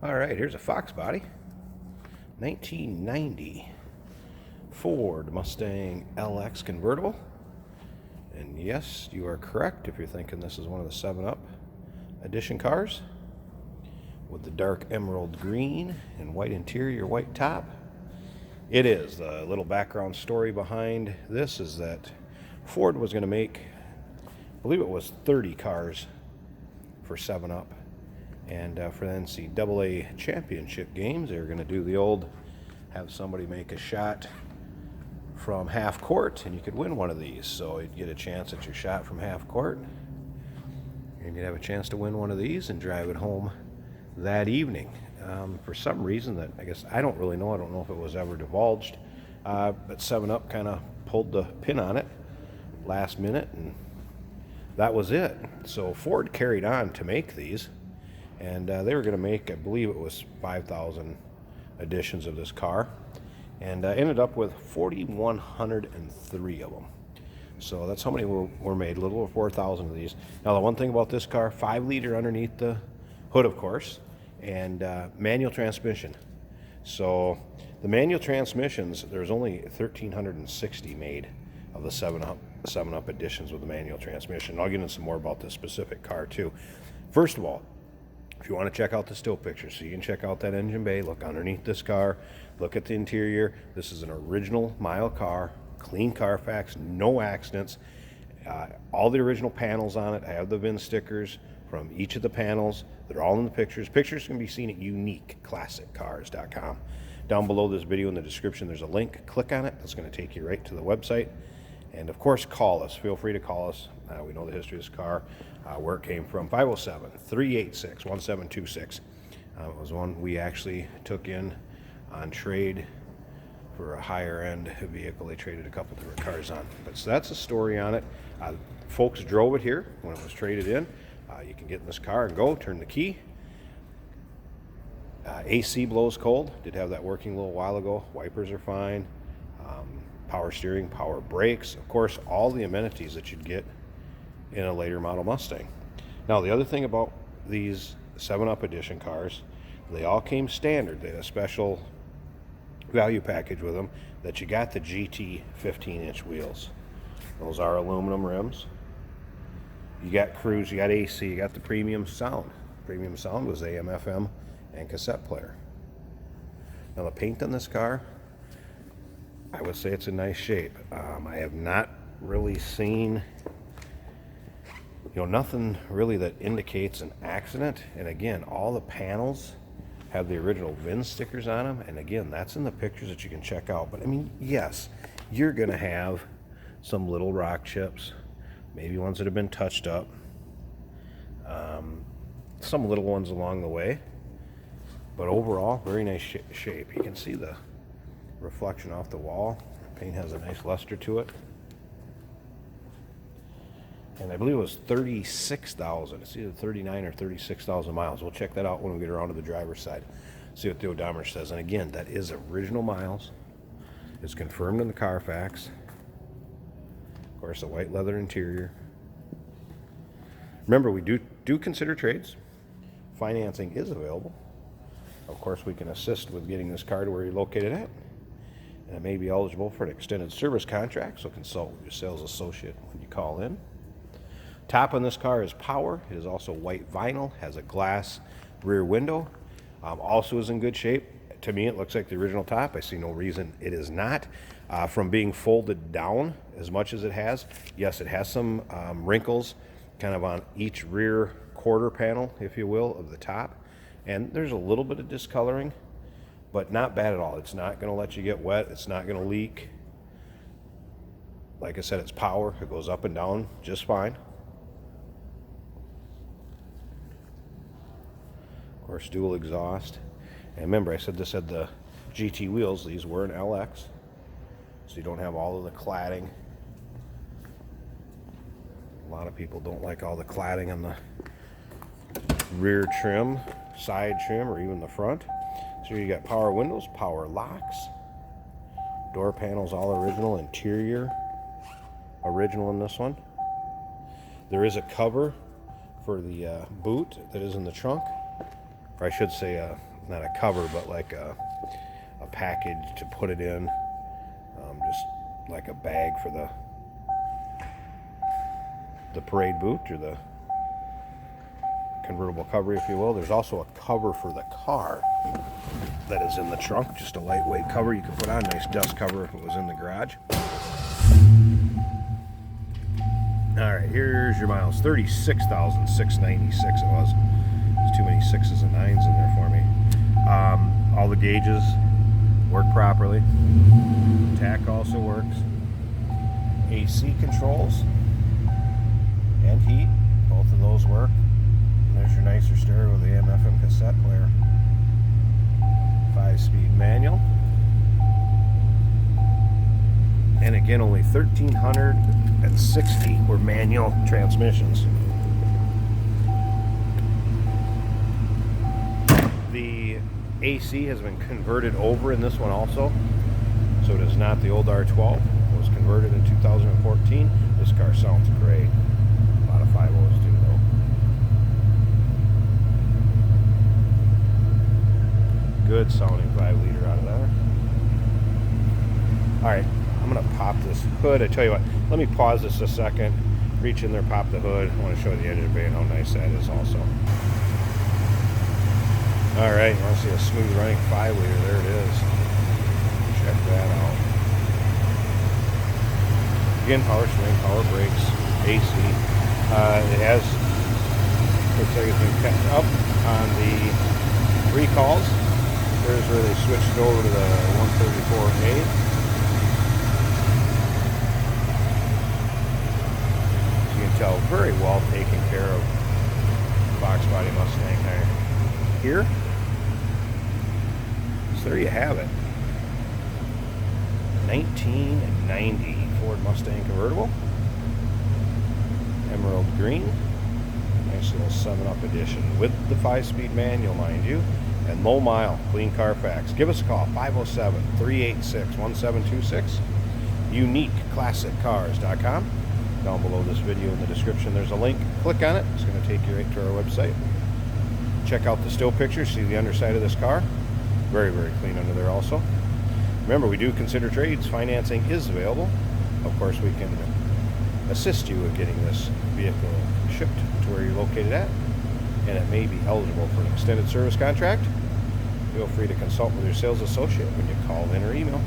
All right, here's a Fox body. 1990 Ford Mustang LX convertible. And yes, you are correct if you're thinking this is one of the 7-Up edition cars with the dark emerald green and white interior, white top. It is. The little background story behind this is that Ford was going to make, I believe it was 30 cars for 7-Up. And for the NCAA championship games, they were going to do the old, have somebody make a shot from half court, and you could win one of these. So you'd get a chance at your shot from half court, and you'd have a chance to win one of these and drive it home that evening. For some reason that I guess I don't really know. I don't know if it was ever divulged, but 7-Up kind of pulled the pin on it last minute, and that was it. So Ford carried on to make these. And they were going to make, I believe it was 5,000 editions of this car, and ended up with 4,103 of them. So that's how many were made, a little over 4,000 of these. Now the one thing about this car, 5-liter underneath the hood, of course, and manual transmission. So the manual transmissions, there's only 1,360 made of the 7-Up editions with the manual transmission. I'll get into some more about this specific car too. First of all, if you want to check out the still pictures, so you can check out that engine bay, look underneath this car, look at the interior. This is an original mile car, clean Carfax, no accidents. All the original panels on it. I have the VIN stickers from each of the panels. They're all in the pictures. Pictures can be seen at uniqueclassiccars.com. Down below this video in the description, there's a link. Click on it. That's going to take you right to the website. And of course, call us. Feel free to call us. We know the history of this car, where it came from. 507-386-1726. It was one we actually took in on trade for a higher end vehicle. They traded a couple different cars on. But so that's the story on it. Folks drove it here when it was traded in. You can get in this car and go, turn the key. AC blows cold. Did have that working a little while ago. Wipers are fine. Power steering, power brakes, of course, all the amenities that you'd get in a later model Mustang. Now, the other thing about these 7-Up edition cars, they all came standard. They had a special value package with them that you got the GT 15-inch wheels. Those are aluminum rims. You got cruise, you got AC, you got the premium sound. Premium sound was AM, FM, and cassette player. Now, the paint on this car, I would say it's in nice shape. I have not really seen, nothing really that indicates an accident. And again, all the panels have the original VIN stickers on them. And again, that's in the pictures that you can check out. But I mean, yes, you're gonna have some little rock chips, maybe ones that have been touched up, some little ones along the way. But overall, very nice shape. You can see the reflection off the wall. The paint has a nice luster to it. And I believe it was 36,000. It's either 39 or 36,000 miles. We'll check that out when we get around to the driver's side. See what the odometer says. And again, that is original miles. It's confirmed in the Carfax. Of course, a white leather interior. Remember, we do consider trades. Financing is available. Of course, we can assist with getting this car to where you're located at. And it may be eligible for an extended service contract, so consult with your sales associate when you call in. Top on this car is power. It is also white vinyl, has a glass rear window. Also is in good shape. To me, it looks like the original top. I see no reason it is not. From being folded down as much as it has, yes, it has some wrinkles kind of on each rear quarter panel, if you will, of the top. And there's a little bit of discoloring, but not bad at all. It's not going to let you get wet. It's not going to leak. Like I said, it's power. It goes up and down just fine. Of course, dual exhaust. And remember, I said this had the GT wheels. These were an LX, so you don't have all of the cladding. A lot of people don't like all the cladding on the rear trim, side trim, or even the front. So you got power windows, power locks, door panels all original, interior original in this one. There is a cover for the boot that is in the trunk, or I should say not a cover, but like a package to put it in, just like a bag for the parade boot, or the convertible cover, if you will. There's also a cover for the car that is in the trunk, just a lightweight cover you can put on, nice dust cover if it was in the garage. All right, here's your miles. 36,696 it was. There's too many 6s and 9s in there for me. All the gauges work properly. Tack also works. AC controls and heat, both of those work. There's your nicer stereo with the AM/FM cassette player. 5-speed manual. And again, only 1,360 were manual transmissions. The AC has been converted over in this one also, so it is not the old R12. It was converted in 2014. This car sounds great. A lot of 5.0s do though. Good sounding 5-liter out of there. Alright, I'm going to pop this hood. I tell you what, let me pause this a second, reach in there, pop the hood. I want to show you the edge of the bay and how nice that is also. Alright, you want to see a smooth running 5-liter, there it is. Check that out. Again, power steering, power brakes, AC. It has, looks like it's been kept up on the recalls. There's where they switched it over to the 134A. As you can tell, very well taken care of box body Mustang here. So there you have it. 1990 Ford Mustang convertible. Emerald green. Nice little 7-Up edition with the 5-speed manual, mind you. And low mile, clean Carfax. Give us a call, 507-386-1726. UniqueClassicCars.com. Down below this video in the description, there's a link. Click on it. It's going to take you right to our website. Check out the still pictures. See the underside of this car. Very, very clean under there also. Remember, we do consider trades. Financing is available. Of course, we can assist you in getting this vehicle shipped to where you're located at, and it may be eligible for an extended service contract. Feel free to consult with your sales associate when you call in or email.